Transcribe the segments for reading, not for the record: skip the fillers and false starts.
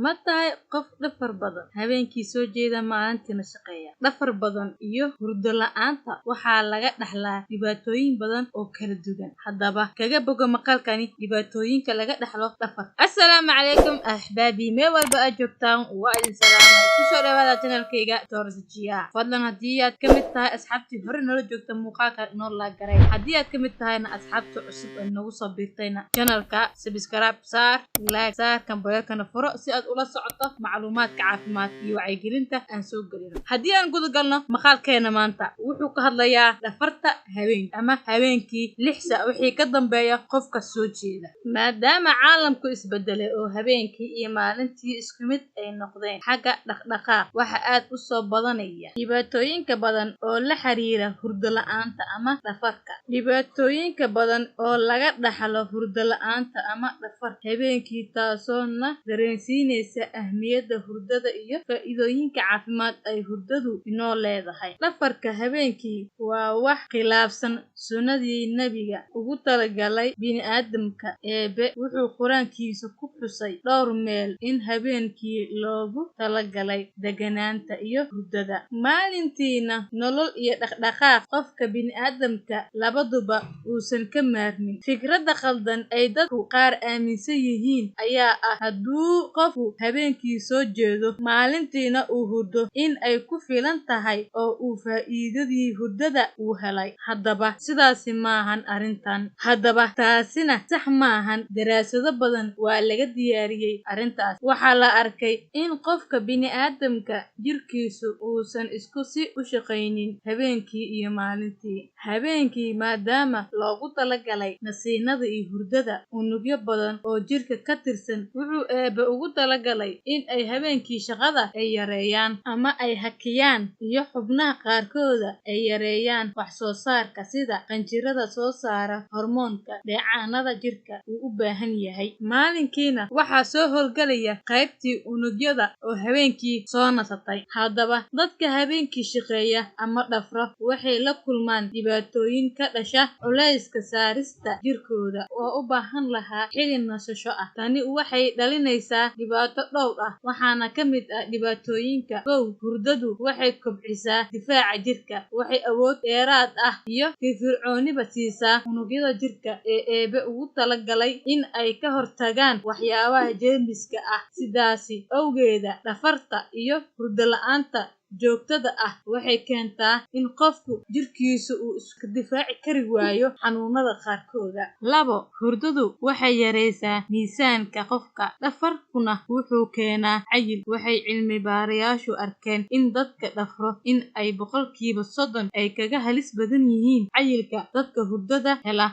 ma tahay qof dhafar badan habeenkii soo jeeda maalintiina shaqeeya. Dhafar badan iyo hurdo la'aanta waxaa laga dhaxlaa dhibaatooyin badan oo kala duwan. Haddaba kaga bogo maqaalkani dhibaatooyinka laga dhaxlo dhafar. Assalaamu calaykum ahbaabi, meel walba aad joogtaan waa idin salaamay. Ku soo dhawaada channelkayga Torsajiya. Fadlan haddii aad ka mid tahay asxaabtii hore noola joogta muuqaalka noo la garay. Haddii aad ka mid tahayna asxaabta cusub ee nagu soo biirtayna channelka subscribe saar, like saar, kambayelkana furo si aad ula socoto macluumaadka caafimaad iyo wacyigelinta aan soo gelino. Haddii aan guda galno maqaalkeena maanta wuxuu ka hadlayaa dhafarta habeenkii ama habeenkii 6 saac wixii ka dambeeya qofka soo jeeda. Maadaama caalamku isbedelay oo habeenkii iyo maalintii isku mid ay noqdeen xagga dhaqdhaqaaq, waxa aad u soo badanaya dhibaatooyinka badan oo la xiriira hurdo la'aanta ama dhafarka. Dhibaatooyinka badan oo laga dhaxlo hurdo la'aanta ama dhafar habeenkii, taasoo na dareensiinaysa ahmiyadda hurdada iyo faa'iidooyinka caafimaad ay hurdadu inoo leedahay. Dhafarka habeenkii waa wax khilaafsan sunnadii nabiga ugu talagalay bini'aadamka. Eebe wuxuu quraankiisa ku xusay dhowr meel in habeenkii loogu talagalay deganaanta iyo hurdada, maalintiina nolol iyo dhaqdhaqaaq qofka bini'aadamka labaduba uusan ka maarmin. Fikradda khaldan ay dadku qaar aaminsan yihiin ayaa ah hadduu qofku habeenkii soo jeedo maalintiina uu hurdo in ay ku filan tahay oo uu faa'iidadii hurdada uu helay. Haddaba sidaasi maahan arrintan. Haddaba taasina sax maahan. Daraasado badan waa laga diyaariyay arrintaas. Waxaa la arkay in qofka bini'aadamka jirkiisu uusan isku si u shaqaynin habeenkii iyo maalintii. Habeenkii maadaama loogu talagalay nasiinada iyo hurdada, unugyo badan oo jirka ka tirsan wuxuu Eebe ugu talagalay in ay habeenkii shaqada ay yareeyaan ama ay hakiyaan, iyo xubnaha qaarkooda ay yareeyaan wax soo saarka sida qanjirada soo saara hormoonka dheecaanada jirka uu u baahan yahay. Maalinkiina waxaa soo howlgalaya qaybtii unugyada oo habeenkii soo nasatay. Haddaba dadka habeenkii shaqeeya ama dhafra waxay la kulmaan dhibaatooyin ka dhasha culayska saarista jirkooda oo u baahan lahaa xilli nasasho ah. Tani waxay dhalinaysaa dhibaato dhowr ah, waxaana ka mid ah dhibaatooyinka: hurdadu waxay kobcisaa difaaca jirka, waxay awood dheeraad ah iyo firfircooniba siisaa unugyada jirka ee Eebe ugu talagalay in ay ka hortagaan waxyaabaha jeermiska ah. Sidaasi awgeeda, dhafarta iyo hurdo la'aanta joogtada ah waxay keentaa in qofku jirkiisu uu iska difaaci kari waayo xanuunada qaarkooda. Hurdadu waxay yareysaa miisaanka qofka. Dhafarkuna wuxuu keenaa cayil. Waxay cilmi baarayaashu arkeen in dadka dhafro in ay 30% ay kaga halis badan yihiin cayilka dadka hurdada hela.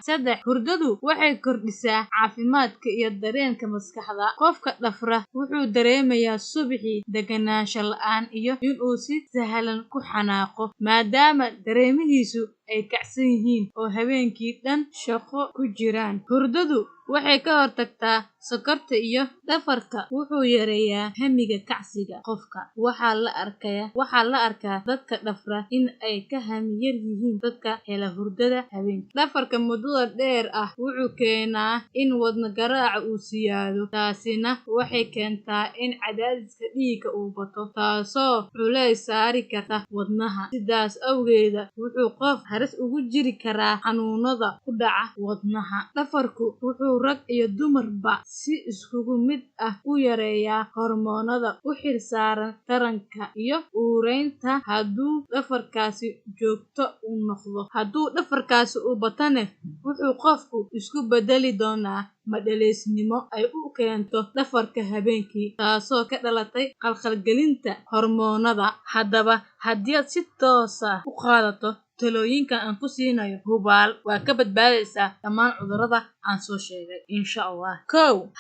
Hurdadu waxay kordhisaa caafimaadka iyo dareenka maskaxda. Qofka dhafra wuxuu dareemayaa subaxii deganaansho la'aan iyo inuu si sahlan ku xanaaqo, maadaama dareemihiisu ay kacsan yihiin oo habeenkii dhan shaqo ku jiraan. Hurdadu waxay ka hortagtaa sokorta iyo dhafarka wuxuu yareeyaa hamiga kacsiga qofka. Waxaa la arkaa dadka dhafra in ay ka hami yar yihiin dadka hela hurdada habeenkii. Dhafarka muddada dheer ah wuxuu keenaa in wadne garaaca uu siyaado. Taasina waxay keentaa in cadaadiska dhiigga uu bato, taasoo culays saari karta wadnaha. Sidaas awgeeda wuxuu qof halis ugu jiri karaa xanuunada ku dhaca wadnaha. Dhafarku wuxuu rag iyo dumarba si iskugu mid ah u yareeyaa hormoonada u xil saaran taranka iyo uuraynta. Hadduu dhafarkaasi joogto u noqdo, hadduu dhafarkaasi u batane, wuxuu qofku isku bedeli doonaa madhaleysnimo ay u keento dhafarka habeenkii, taasoo ka dhalatay qalqalgelinta hormoonada. Haddaba haddii aad si toos ah u qaadato talooyinka aan ku siinayo, hubaal waa ka badbaadaysaa dhammaan cudurrada aan soo sheegay insha Allah.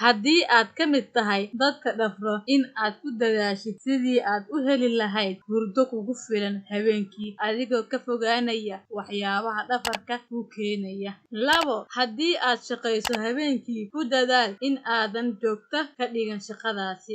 Haddii aad ka mid tahay dadka dhafro, in aad ku dadaashid sidii aad u heli lahayd hurdo kugu filan habeenkii, adigoo ka fogaanaya waxyaabaha dhafarka ku keenaya. Haddii aad shaqayso habeenkii, ku dadaal in aadan joogto ka dhigan shaqadaasi.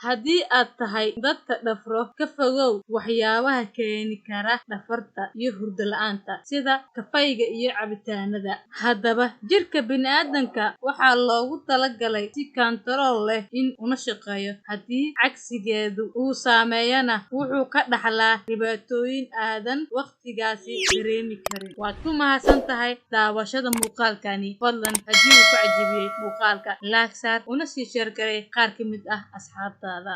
Haddii aad tahay dadka dhafro, ka fogow waxyaabaha keeni kara dhafarta iyo hurdo la'aanta sida kafayga iyo cabitaanada. Haddaba jirka bini'aadamka waxaa loogu talagalay si kantarool leh in una shaqeeyo. Haddii cagsigeedu uu saameeyana wuxuu ka dhaxlaa dhibaatooyin aadan waqtigaasi dareemi karin. Waad ku mahadsan tahay daawashada muuqaalkani. Fadlan haddii uu ku cajabiyey muuqaalka laag saar una sii sheer garay qaar ka mid ah asxaabtaada.